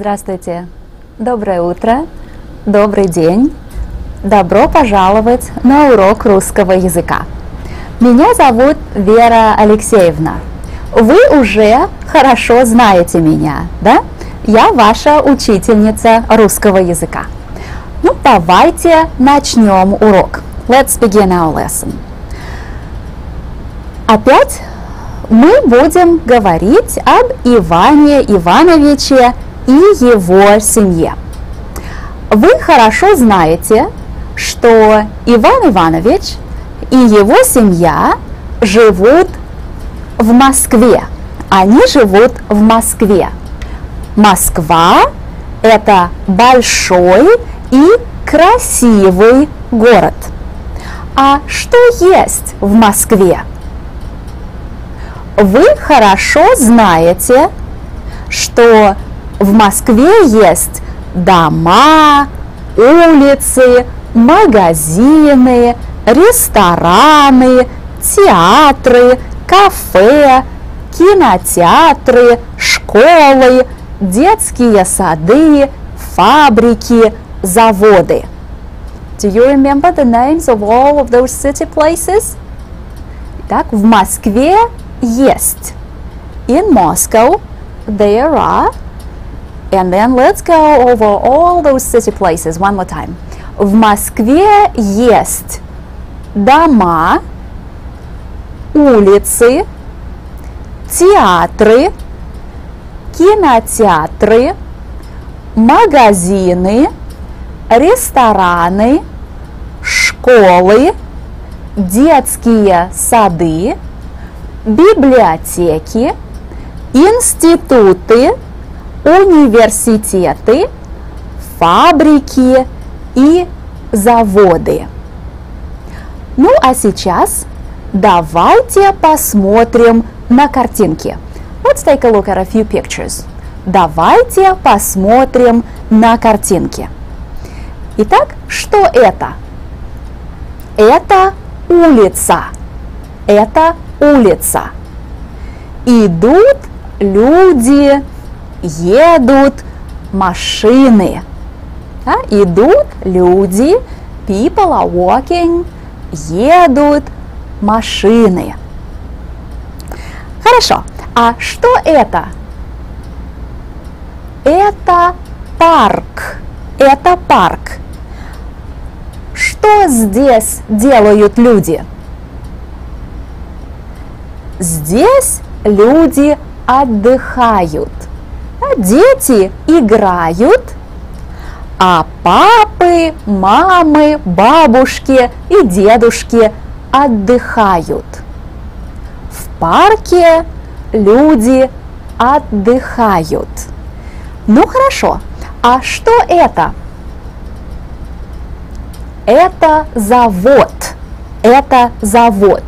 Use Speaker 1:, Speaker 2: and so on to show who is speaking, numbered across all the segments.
Speaker 1: Здравствуйте, доброе утро, добрый день, добро пожаловать на урок русского языка. Меня зовут Вера Алексеевна. Вы уже хорошо знаете меня, да? Я ваша учительница русского языка. Ну, давайте начнем урок. Let's begin our lesson. Опять мы будем говорить об Иване Ивановиче и его семье. Вы хорошо знаете, что Иван Иванович и его семья живут в Москве. Они живут в Москве. Москва – это большой и красивый город. А что есть в Москве? Вы хорошо знаете, что в Москве есть дома, улицы, магазины, рестораны, театры, кафе, кинотеатры, школы, детские сады, фабрики, заводы. Do you remember the names of all of those city places? Итак, в Москве есть. In Moscow there are. And then let's go over all those city places one more time. В Москве есть дома, улицы, театры, кинотеатры, магазины, рестораны, школы, детские сады, библиотеки, институты, университеты, фабрики и заводы. Ну а сейчас давайте посмотрим на картинки. Let's take a look at a few pictures. Давайте посмотрим на картинки. Итак, что это? Это улица. Это улица. Идут люди, едут машины. Да? Идут люди, people are walking, едут машины. Хорошо. А что это? Это парк. Это парк. Что здесь делают люди? Здесь люди отдыхают. Дети играют, а папы, мамы, бабушки и дедушки отдыхают. В парке люди отдыхают. Ну хорошо, а что это? Это завод. Это завод.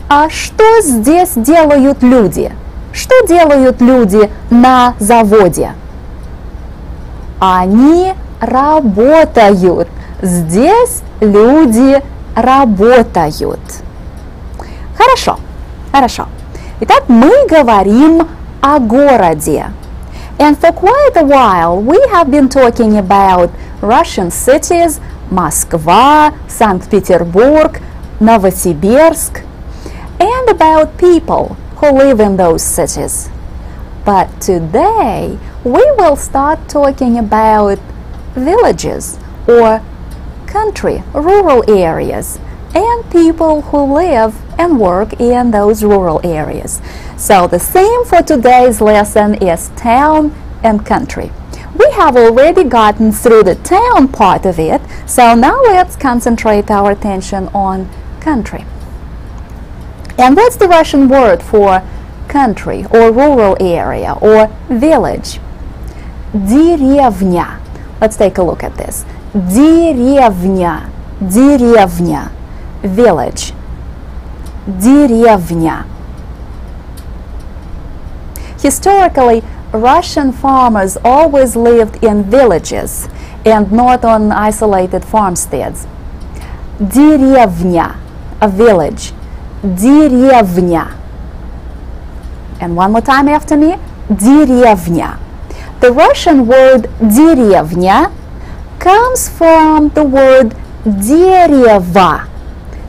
Speaker 1: А что здесь делают люди? Что делают люди на заводе? Они работают. Здесь люди работают. Хорошо, хорошо. Итак, мы говорим о городе. And for quite a while we have been talking about Russian cities, Москва, Санкт-Петербург, Новосибирск, and about people who live in those cities. But today we will start talking about villages or country, rural areas, and people who live and work in those rural areas. So the theme for today's lesson is town and country. We have already gotten through the town part of it, so now let's concentrate our attention on country. And what's the Russian word for country or rural area or village? Деревня. Let's take a look at this. Деревня. Деревня. Village. Деревня. Historically, Russian farmers always lived in villages and not on isolated farmsteads. Деревня. A village. Деревня. And one more time after me. Деревня. The Russian word деревня comes from the word дерево.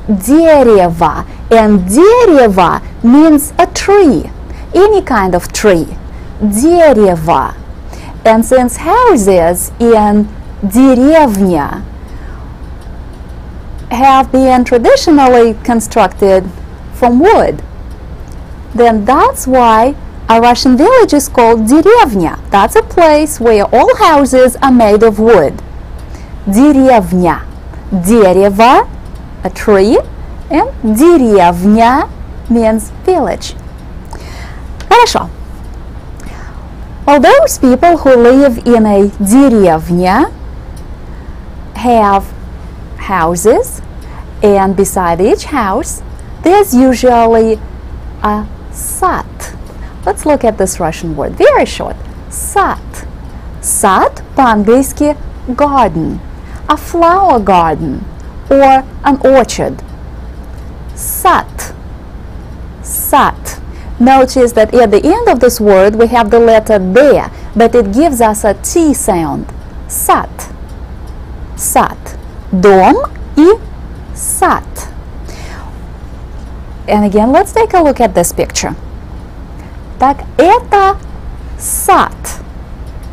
Speaker 1: Дерево. And дерево means a tree, any kind of tree. Дерево. And since houses in деревня have been traditionally constructed from wood, then that's why a Russian village is called деревня. That's a place where all houses are made of wood. Деревня. Дерево, a tree, and деревня means village. Хорошо. Well, those people who live in a деревня have houses, and beside each house there's usually a сад. Let's look at this Russian word, very short. Сад. Сад по-английски garden, a flower garden or an orchard. Сад. Сад. Notice that at the end of this word we have the letter D, but it gives us a T sound. Сад. Сад. Дом и сад. And again, let's take a look at this picture. Так, это сад.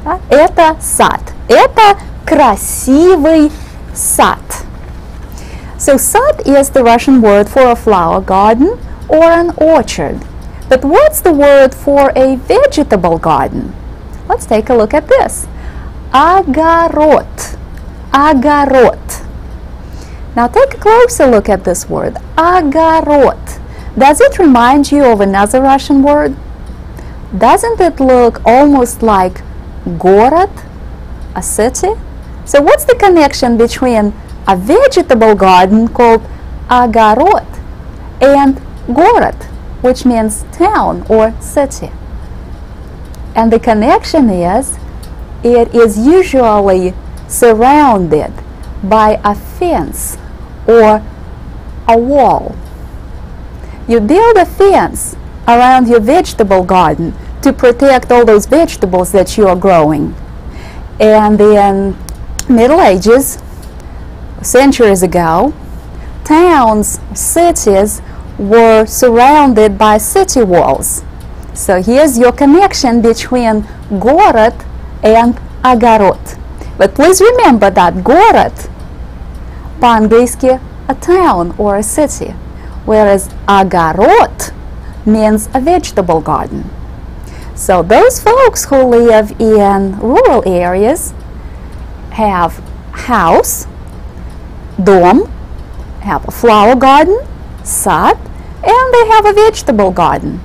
Speaker 1: Да, это сад. Это красивый сад. So сад is the Russian word for a flower garden or an orchard. But what's the word for a vegetable garden? Let's take a look at this. Огород. Огород. Now take a closer look at this word. Огород. Does it remind you of another Russian word? Doesn't it look almost like город, a city? So what's the connection between a vegetable garden called огород and город, which means town or city? And the connection is, it is usually surrounded by a fence or a wall. You build a fence around your vegetable garden to protect all those vegetables that you are growing. And in Middle Ages, centuries ago, towns, cities were surrounded by city walls. So here's your connection between город and огород. But please remember that город по-английски a town or a city, whereas огород means a vegetable garden. So those folks who live in rural areas have house, дом, have a flower garden, сад, and they have a vegetable garden,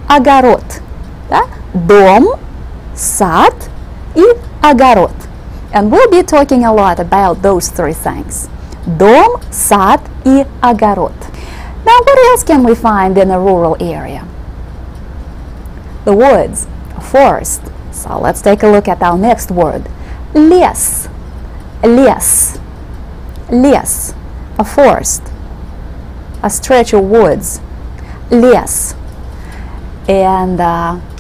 Speaker 1: огород. Да? Дом, сад и огород. And we'll be talking a lot about those three things. Дом, сад и огород. Now what else can we find in a rural area? The woods, a forest. So let's take a look at our next word. Лес. Лес. Лес. A forest. A stretch of woods. Лес. And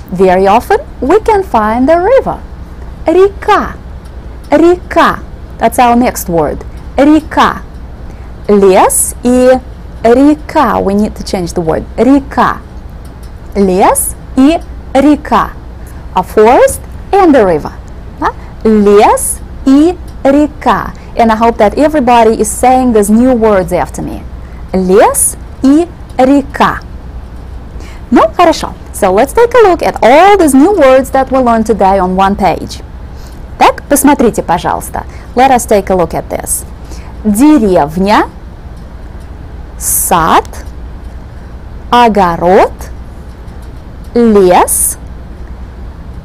Speaker 1: very often we can find a river. Река. Река. That's our next word. Река. Лес и река. We need to change the word. Река. Лес и река. A forest and a river. Лес и река. And I hope that everybody is saying these new words after me. Лес и река. Ну, хорошо. So let's take a look at all these new words that we learned today on one page. Так, посмотрите, пожалуйста. Let us take a look at this. Деревня, сад, огород, лес,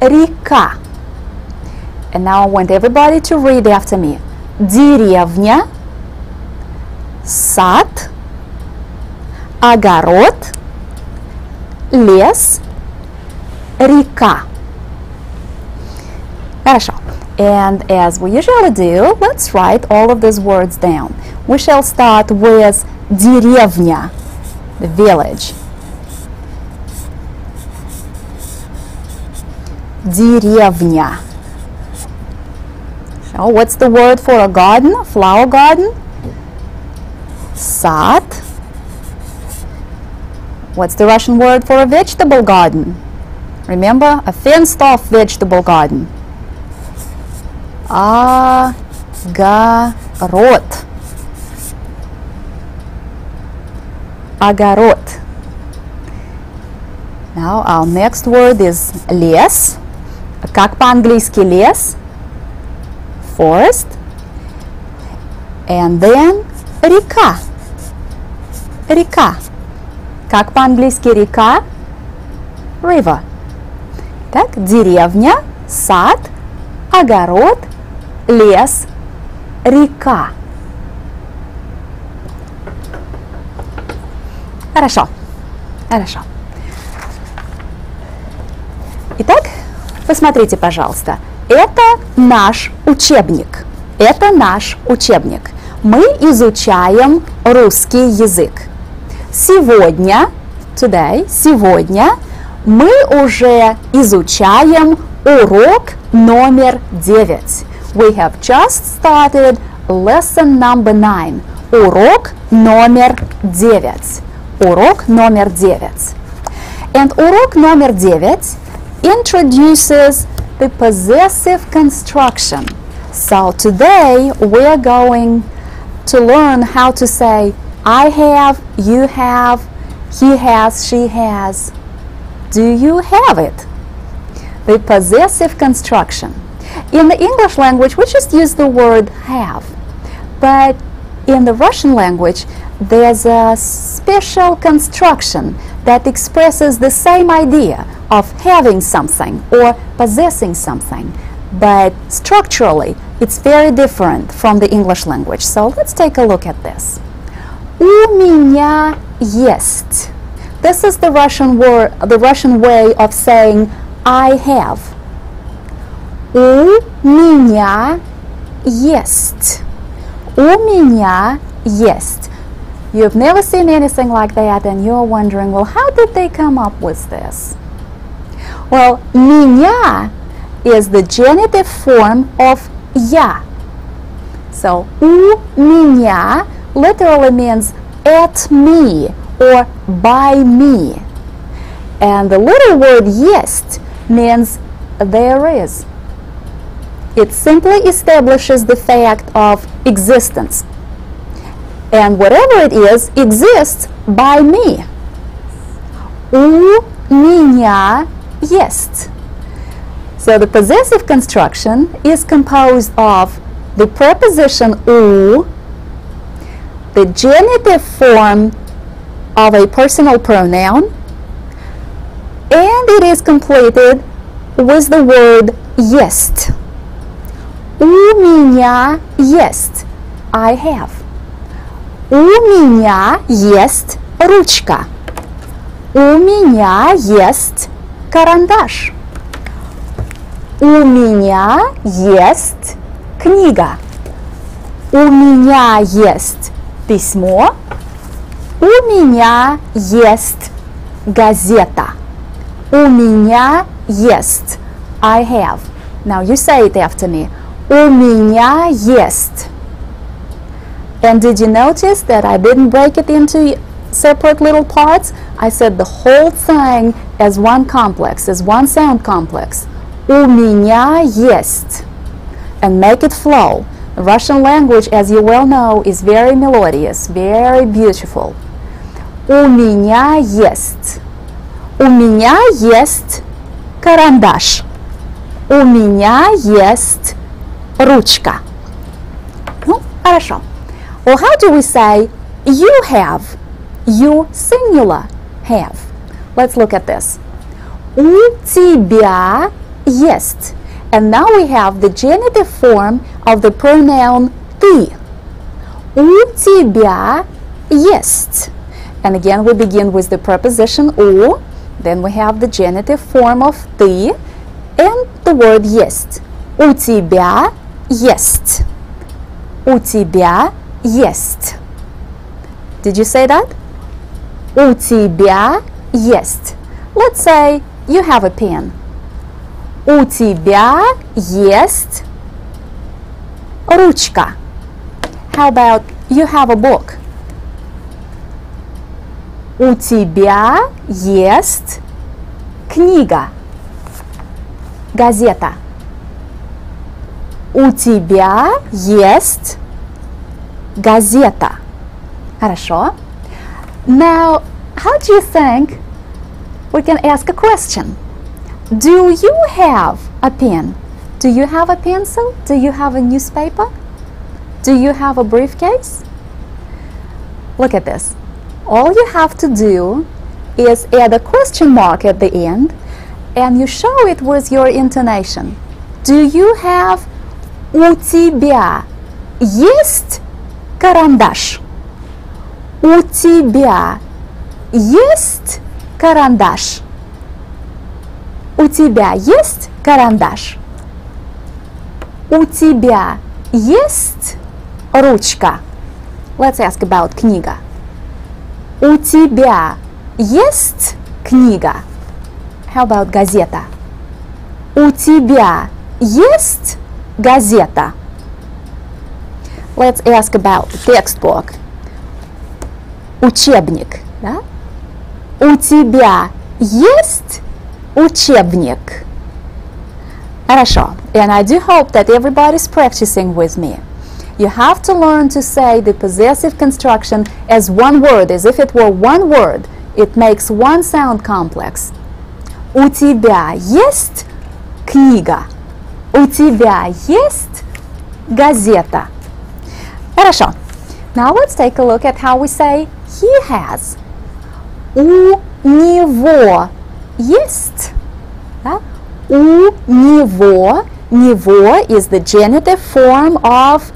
Speaker 1: река. And now I want everybody to read after me. Деревня, сад, огород, лес, река. Хорошо. And as we usually do, let's write all of these words down. We shall start with деревня, the village. Деревня. Oh, what's the word for a garden, a flower garden? Sad. What's the Russian word for a vegetable garden? Remember, a fenced-off vegetable garden. Огород. Огород. Now our next word is лес. Как по-английски лес? Forest. And then река. Река. Как по-английски река? River. Так, деревня, сад, огород, лес, река. Хорошо. Хорошо. Итак, посмотрите, пожалуйста. Это наш учебник. Это наш учебник. Мы изучаем русский язык. Сегодня мы уже изучаем урок номер 9. We have just started lesson number 9. Урок номер 9. Урок номер 9. And урок номер 9 introduces the possessive construction. So today we are going to learn how to say I have, you have, he has, she has. Do you have it? The possessive construction. In the English language, we just use the word have. But in the Russian language, there's a special construction that expresses the same idea of having something or possessing something. But structurally, it's very different from the English language. So let's take a look at this. У меня есть. This is the Russian word, the Russian way of saying I have. У меня есть. У меня есть. You've never seen anything like that and you're wondering, well, how did they come up with this? Well, меня is the genitive form of я. So, у меня literally means at me or by me. And the little word есть means there is. It simply establishes the fact of existence. And whatever it is, exists by me. У меня есть. So the possessive construction is composed of the preposition у, the genitive form of a personal pronoun, and it is completed with the word есть. У меня есть. I have. У меня есть ручка. У меня есть карандаш. У меня есть книга. У меня есть письмо. У меня есть газета. У меня есть. I have. Now you say it after me. У меня есть. And did you notice that I didn't break it into separate little parts? I said the whole thing as one complex, as one sound complex. У меня есть. And make it flow. The Russian language, as you well know, is very melodious, very beautiful. У меня есть. У меня есть карандаш. У меня есть ручка. Ну, хорошо. Well, how do we say you have? You singular have. Let's look at this. У тебя есть. And now we have the genitive form of the pronoun ты. У тебя есть. And again we begin with the preposition у, then we have the genitive form of ты and the word есть. У тебя есть. У тебя есть. Did you say that? У тебя есть. Let's say you have a pen. У тебя есть ручка. How about you have a book? У тебя есть книга. Газета. У тебя есть газета. Хорошо. Now, how do you think we can ask a question? Do you have a pen? Do you have a pencil? Do you have a newspaper? Do you have a briefcase? Look at this. All you have to do is add a question mark at the end and you show it with your intonation. Do you have у тебя есть карандаш? У тебя есть карандаш? У тебя есть карандаш? У тебя есть ручка? Let's ask about книга. У тебя есть книга? How about газета? У тебя есть газета? Let's ask about textbook. Учебник. Да? У тебя есть учебник? Хорошо. And I do hope that everybody's practicing with me. You have to learn to say the possessive construction as one word, as if it were one word. It makes one sound complex. У тебя есть книга? У тебя есть газета? Хорошо. Now let's take a look at how we say he has. У него есть. Да? У него. Него is the genitive form of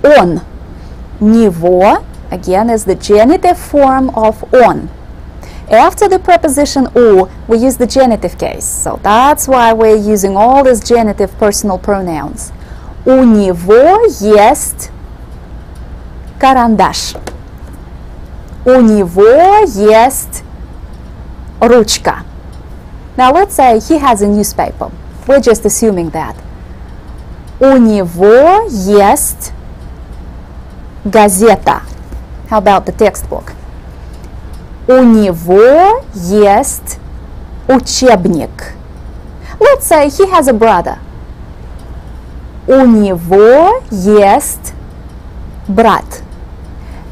Speaker 1: он. Него, again, is the genitive form of он. After the preposition у, we use the genitive case. So that's why we're using all these genitive personal pronouns. У него есть карандаш. У него есть ручка. Now let's say he has a newspaper. We're just assuming that. У него есть газета. How about the textbook? У него есть учебник. Let's say he has a brother. У него есть брат.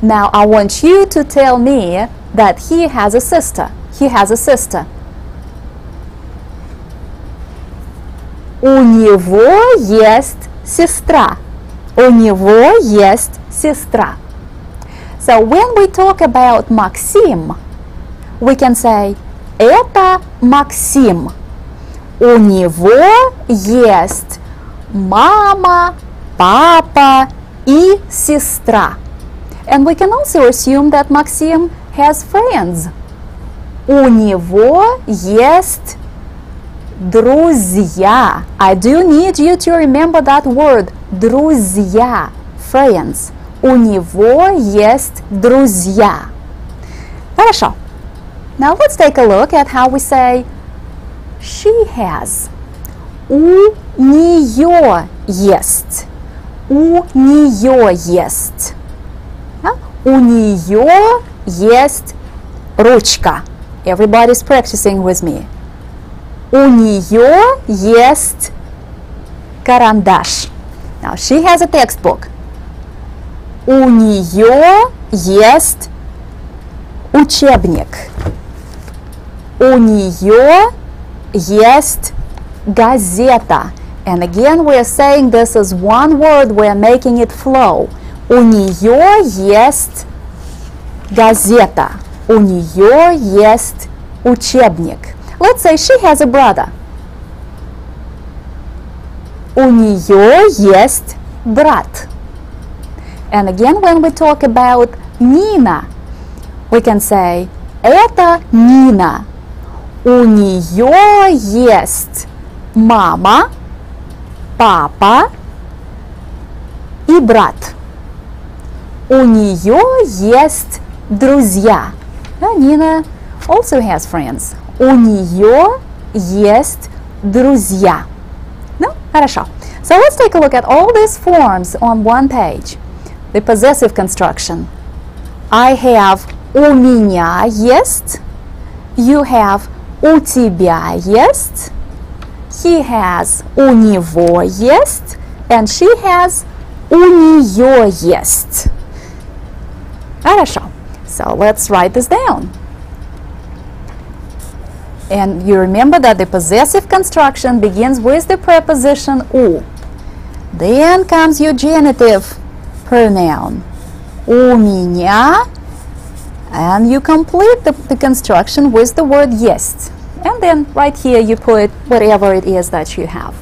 Speaker 1: Now I want you to tell me that he has a sister. He has a sister. У него есть сестра. У него есть сестра. So when we talk about Максим, we can say это Максим. У него есть мама, папа и сестра. And we can also assume that Maxim has friends. У него есть друзья. I do need you to remember that word. Друзья. Friends. У него есть друзья. Хорошо. Now let's take a look at how we say she has. У нее есть. У нее есть. У нее есть ручка. Everybody's practicing with me. У нее есть карандаш. Now she has a textbook. У нее есть учебник. У нее есть газета. And again we are saying this as one word, we are making it flow. У нее есть газета. У нее есть учебник. Let's say she has a brother. У нее есть брат. And again, when we talk about Nina, we can say это Нина. У нее есть мама, папа и брат. У нее есть друзья. Nina also has friends. У нее есть друзья. Ну, хорошо. So let's take a look at all these forms on one page. The possessive construction. I have у меня есть. You have у тебя есть. He has у него есть. And she has у нее есть. Хорошо. So let's write this down. And you remember that the possessive construction begins with the preposition у. Then comes your genitive pronoun. У меня. And you complete the construction with the word есть. And then right here you put whatever it is that you have.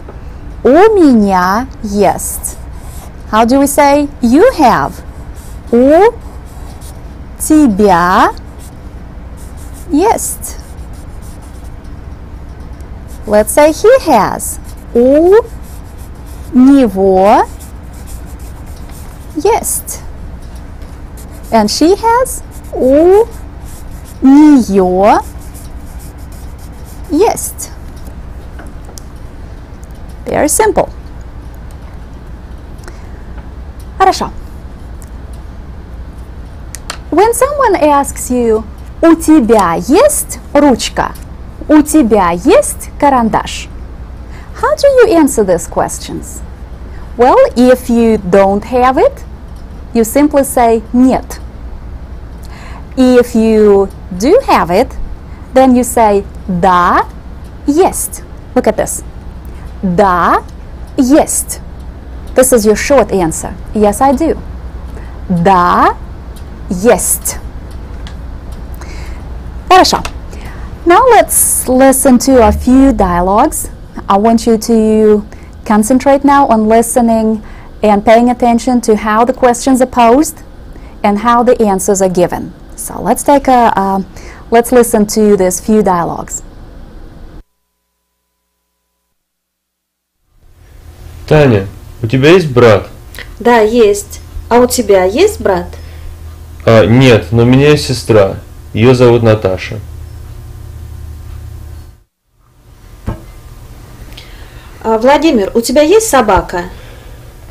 Speaker 1: У меня есть. How do we say you have? У тебя есть. Let's say he has. У него есть. And she has. У нее есть. Very simple. Хорошо. When someone asks you, у тебя есть ручка? У тебя есть карандаш? How do you answer these questions? Well, if you don't have it, you simply say нет. If you do have it, then you say да, есть. Look at this. Да, есть. This is your short answer. Yes, I do. Да, есть. Хорошо. Now let's listen to a few dialogues. I want you to concentrate now on listening and paying attention to how the questions are posed and how the answers are given. So let's listen to these few dialogues.
Speaker 2: Таня, у тебя есть брат?
Speaker 3: Да, есть. А у тебя есть брат?
Speaker 2: Нет, но у меня есть сестра. Ее зовут Наташа.
Speaker 3: Владимир, у тебя есть собака?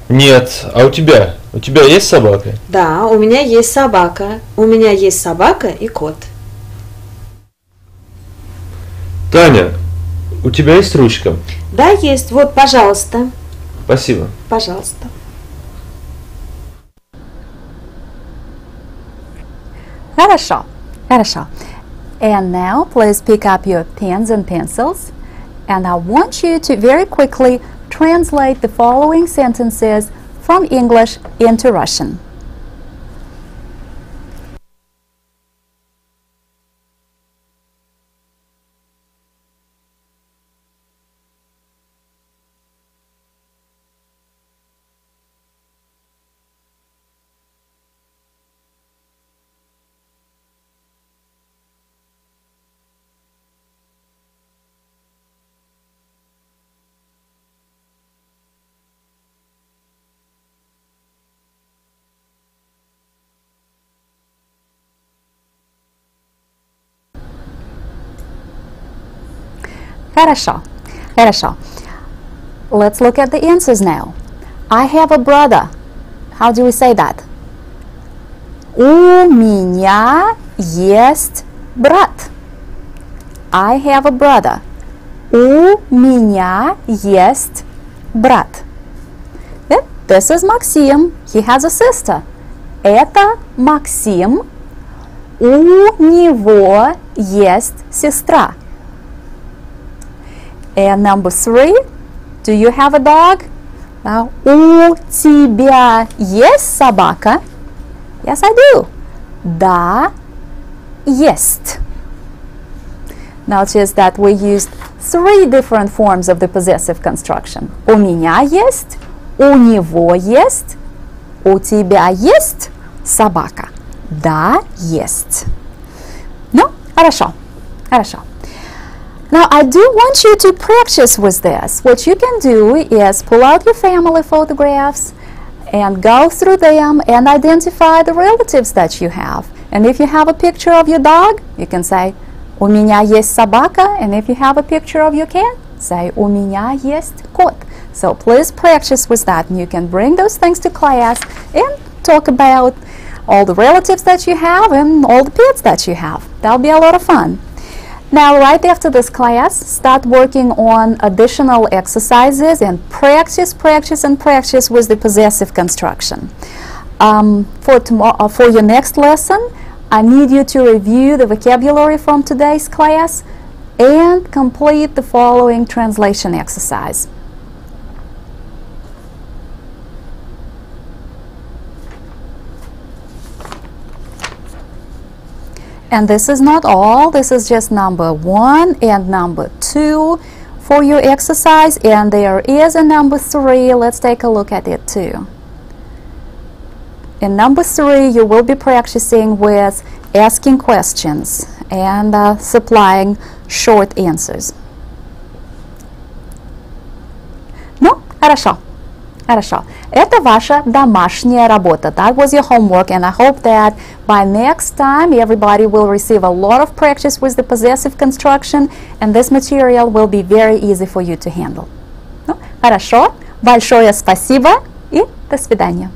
Speaker 2: Нет, а у тебя? У тебя есть собака?
Speaker 3: Да, у меня есть собака. У меня есть собака и кот.
Speaker 2: Таня, у тебя есть ручка?
Speaker 3: Да, есть. Вот, пожалуйста.
Speaker 2: Спасибо.
Speaker 3: Пожалуйста.
Speaker 1: Хорошо. Хорошо. And now please pick up your pens and pencils. And I want you to very quickly translate the following sentences from English into Russian. Хорошо. Хорошо. Let's look at the answers now. I have a brother. How do we say that? У меня есть брат. I have a brother. У меня есть брат. This is Maxim. He has a sister. Это Максим. У него есть сестра. And number 3, do you have a dog? У тебя есть собака? Yes, I do. Да, есть. Notice that we used 3 different forms of the possessive construction. У меня есть, у него есть, у тебя есть собака? Да, есть. Ну, хорошо, хорошо. Now, I do want you to practice with this. What you can do is pull out your family photographs and go through them and identify the relatives that you have. And if you have a picture of your dog, you can say, у меня есть собака. And if you have a picture of your cat, say, у меня есть кот. So please practice with that. And you can bring those things to class and talk about all the relatives that you have and all the pets that you have. That'll be a lot of fun. Now, right after this class, start working on additional exercises and practice with the possessive construction. For your next lesson, I need you to review the vocabulary from today's class and complete the following translation exercise. And this is not all, this is just number 1 and number 2 for your exercise, and there is a number 3. Let's take a look at it too. In number 3, you will be practicing with asking questions and supplying short answers. Ну, хорошо. Хорошо. Это ваша домашняя работа. That was your homework, and I hope that by next time everybody will receive a lot of practice with the possessive construction, and this material will be very easy for you to handle. Ну, хорошо. Большое спасибо и до свидания.